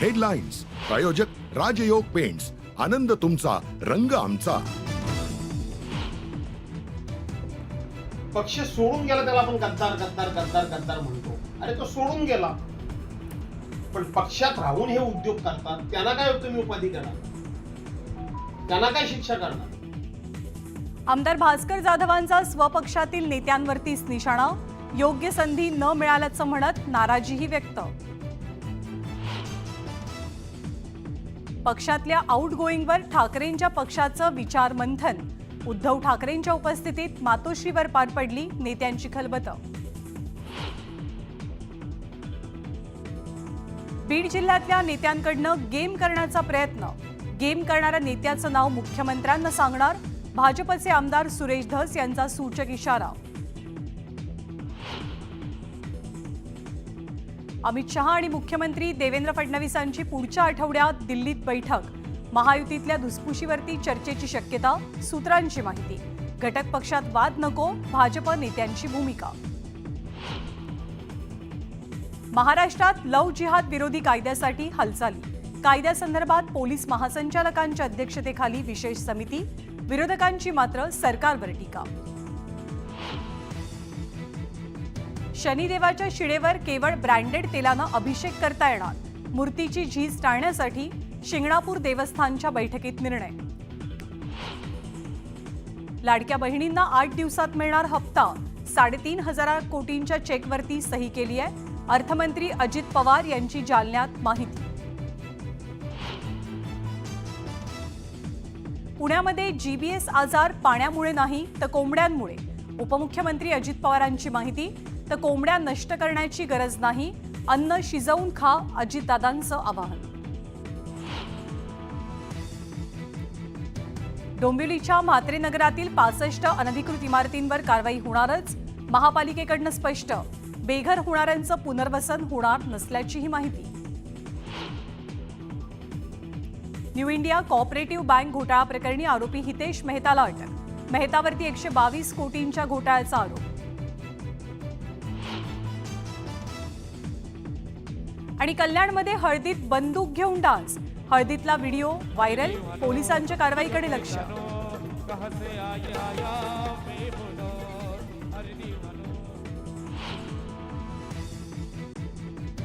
Headlines प्रायोजक राजयोग paints, आनंद तुमचा, रंग आमचा. पक्ष सोडून गेला त्याला आपण गद्दार गद्दार गद्दार गद्दार म्हणतो. अरे तो सोडून गेला, पण पक्षात राहून हे उद्योग करतात, त्यांना काय तुम्ही उपाधी करणार, त्यांना काय शिक्षा करणार? आमदार भास्कर जाधवांचा स्वपक्षातील नेत्यांवरतीच निशाणा, योग्य संधी न मिळाल्याचं म्हणत नाराजीही व्यक्त. पक्षातल्या आउटगोईंगवर ठाकरेंच्या पक्षाचं विचार मंथन, उद्धव ठाकरेंच्या उपस्थितीत मातोश्रीवर पार पडली नेत्यांची खलबतं. बीड जिल्ह्यातल्या नेत्यांकडनं गेम करण्याचा प्रयत्न, गेम करणाऱ्या नेत्याचं नाव मुख्यमंत्र्यांना सांगणार, भाजपचे आमदार सुरेश धस यांचा सूचक इशारा. अमित शहा आणि मुख्यमंत्री देवेंद्र फडणवीसांची पुढच्या आठवड्यात दिल्लीत बैठक, महायुतीतल्या धुसफुशीवरती चर्चेची शक्यता, सूत्रांची माहिती. घटक पक्षात वाद नको, भाजप नेत्यांची भूमिका. महाराष्ट्रात लव्ह जिहाद विरोधी कायद्यासाठी हालचाली, कायद्यासंदर्भात पोलीस महासंचालकांच्या अध्यक्षतेखाली विशेष समिती, विरोधकांची मात्र सरकारवर टीका. शनिदेवाच्या शिडेवर केवळ ब्रँडेड तेलानं अभिषेक करता येणार, मूर्तीची झीज टाळण्यासाठी शिंगणापूर देवस्थानच्या बैठकीत निर्णय. लाडक्या बहिणींना 8 दिवसात मिळणार हप्ता, 3,500 कोटींच्या चेकवरती सही केली आहे. अर्थमंत्री अजित पवार यांची जालन्यात माहिती. पुण्यामध्ये जीबीएस आजार पाण्यामुळे नाही तर कोंबड्यांमुळे, उपमुख्यमंत्री अजित पवारांची माहिती. तर कोंबड्या नष्ट करण्याची गरज नाही, अन्न शिजवून खा, अजितदादांचं आवाहन. डोंबिवलीच्या म्हात्रे नगरातील 65 अनधिकृत इमारतींवर कारवाई होणारच, महापालिकेकडनं स्पष्ट. बेघर होणाऱ्यांचं पुनर्वसन होणार नसल्याचीही माहिती. न्यू इंडिया कोऑपरेटिव्ह बँक घोटाळा प्रकरणी आरोपी हितेश मेहताला अटक, मेहतावरती 122 कोटींच्या घोटाळ्याचा आरोप. आणि कल्याणमध्ये हळदीत बंदूक घेऊन डान्स, हळदीतला व्हिडिओ व्हायरल, पोलिसांच्या कारवाईकडे लक्ष.